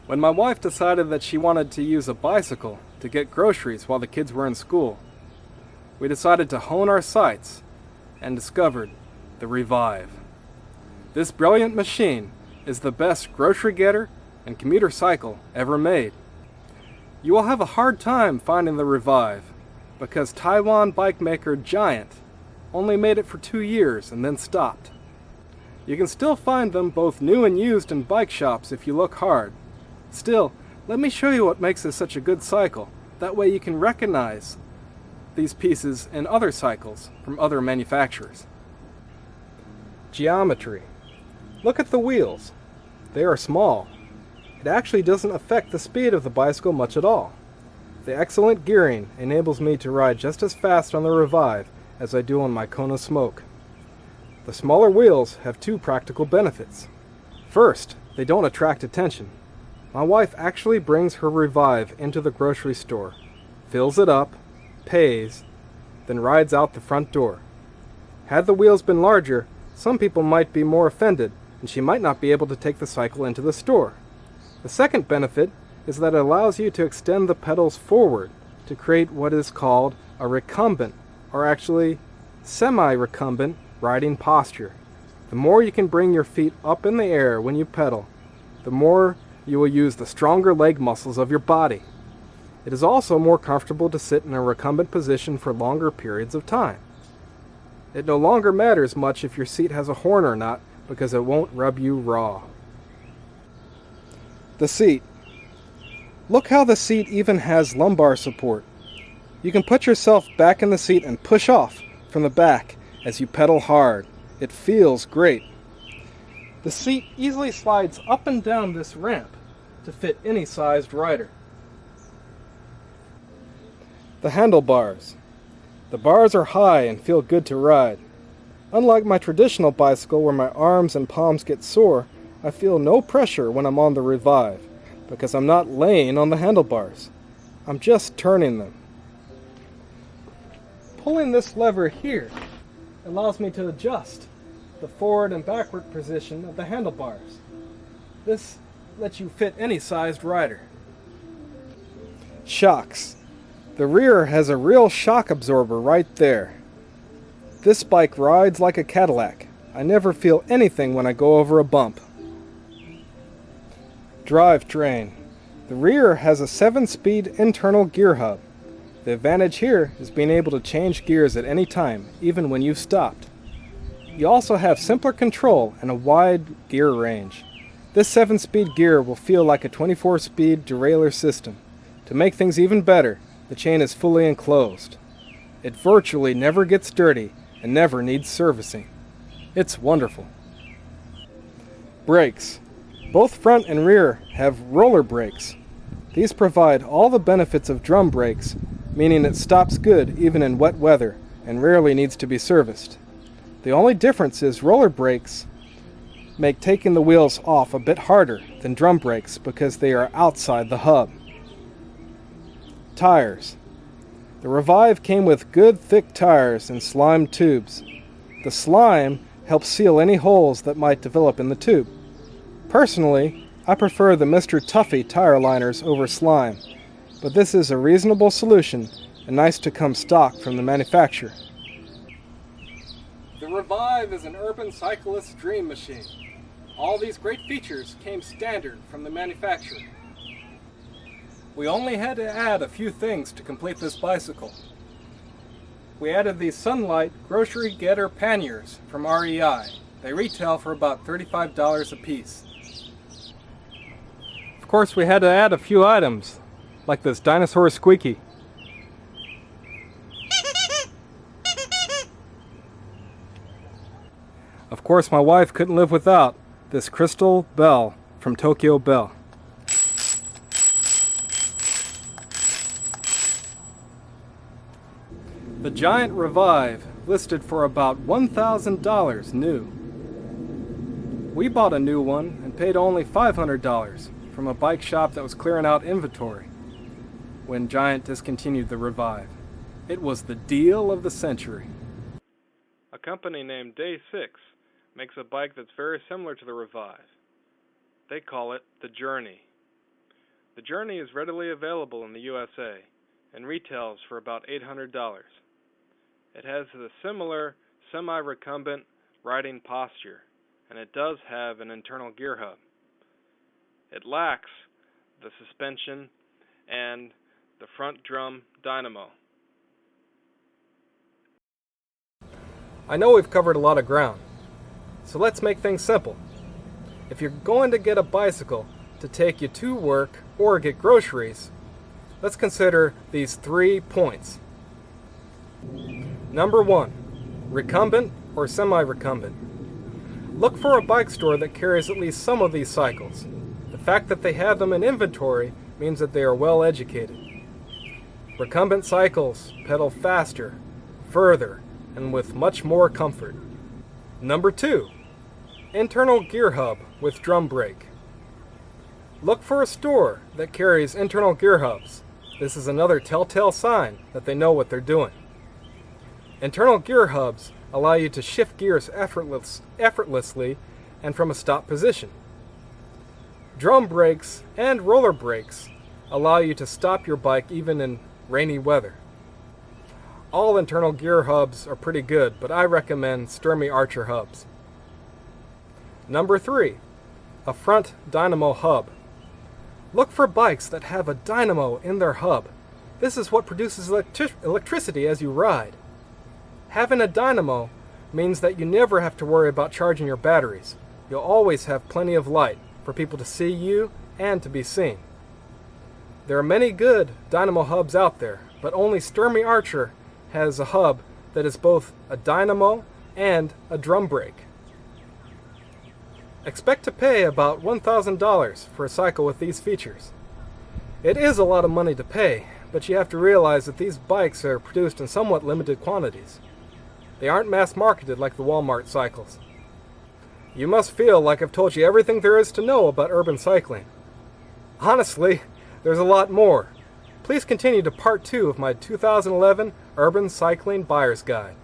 When my wife decided that she wanted to use a bicycle to get groceries while the kids were in school, we decided to hone our sights and discovered the Revive. This brilliant machine is the best grocery getter and commuter cycle ever made. You will have a hard time finding the Revive because Taiwan bike maker Giant only made it for 2 years and then stopped. You can still find them both new and used in bike shops if you look hard. Still, let me show you what makes this such a good cycle. That way you can recognize these pieces in other cycles from other manufacturers. Geometry. Look at the wheels. They are small. It actually doesn't affect the speed of the bicycle much at all. The excellent gearing enables me to ride just as fast on the Revive as I do on my Kona Smoke. The smaller wheels have 2 practical benefits. First, they don't attract attention. My wife actually brings her Revive into the grocery store, fills it up, pays, then rides out the front door. Had the wheels been larger, some people might be more offended, and she might not be able to take the cycle into the store. The second benefit is that it allows you to extend the pedals forward to create what is called a recumbent, or actually semi-recumbent, riding posture. The more you can bring your feet up in the air when you pedal, the more you will use the stronger leg muscles of your body. It is also more comfortable to sit in a recumbent position for longer periods of time. It no longer matters much if your seat has a horn or not because it won't rub you raw. The seat. Look how the seat even has lumbar support. You can put yourself back in the seat and push off from the back as you pedal hard. It feels great. The seat easily slides up and down this ramp to fit any sized rider. The handlebars. The bars are high and feel good to ride. Unlike my traditional bicycle where my arms and palms get sore, I feel no pressure when I'm on the Revive because I'm not laying on the handlebars. I'm just turning them. Pulling this lever here allows me to adjust the forward and backward position of the handlebars. This lets you fit any sized rider. Shocks. The rear has a real shock absorber right there. This bike rides like a Cadillac. I never feel anything when I go over a bump. Drivetrain. The rear has a 7-speed internal gear hub. The advantage here is being able to change gears at any time, even when you've stopped. You also have simpler control and a wide gear range. This 7-speed gear will feel like a 24-speed derailleur system. To make things even better, the chain is fully enclosed. It virtually never gets dirty and never needs servicing. It's wonderful. Brakes. Both front and rear have roller brakes. These provide all the benefits of drum brakes, meaning it stops good even in wet weather and rarely needs to be serviced. The only difference is roller brakes make taking the wheels off a bit harder than drum brakes because they are outside the hub. Tires. The Revive came with good thick tires and slime tubes. The slime helps seal any holes that might develop in the tube. Personally, I prefer the Mr. Tuffy tire liners over slime, but this is a reasonable solution and nice to come stock from the manufacturer. The Revive is an urban cyclist's dream machine. All these great features came standard from the manufacturer. We only had to add a few things to complete this bicycle. We added these Sunlite Grocery Getter Panniers from REI. They retail for about $35 a piece. Of course, we had to add a few items, like this dinosaur Squeaky. Of course, my wife couldn't live without this crystal bell from Tokyo Bell. The Giant Revive listed for about $1,000 new. We bought a new one and paid only $500 from a bike shop that was clearing out inventory when Giant discontinued the Revive. It was the deal of the century. A company named Day 6 makes a bike that's very similar to the Revive. They call it the Journey. The Journey is readily available in the USA and retails for about $800. It has a similar semi-recumbent riding posture, and it does have an internal gear hub. It lacks the suspension and the front drum dynamo. I know we've covered a lot of ground, so let's make things simple. If you're going to get a bicycle to take you to work or get groceries, let's consider these 3 points. Number 1, recumbent or semi-recumbent. Look for a bike store that carries at least some of these cycles. The fact that they have them in inventory means that they are well educated. Recumbent cycles pedal faster, further, and with much more comfort. Number 2, internal gear hub with drum brake. Look for a store that carries internal gear hubs. This is another telltale sign that they know what they're doing. Internal gear hubs allow you to shift gears effortlessly and from a stop position. Drum brakes and roller brakes allow you to stop your bike even in rainy weather. All internal gear hubs are pretty good, but I recommend Sturmey Archer hubs. Number 3, a front dynamo hub. Look for bikes that have a dynamo in their hub. This is what produces electricity as you ride. Having a dynamo means that you never have to worry about charging your batteries. You'll always have plenty of light for people to see you and to be seen. There are many good dynamo hubs out there, but only Sturmey Archer has a hub that is both a dynamo and a drum brake. Expect to pay about $1,000 for a cycle with these features. It is a lot of money to pay, but you have to realize that these bikes are produced in somewhat limited quantities. They aren't mass marketed like the Walmart cycles. You must feel like I've told you everything there is to know about urban cycling. Honestly, there's a lot more. Please continue to part 2 of my 2011 Urban Cycling Buyer's Guide.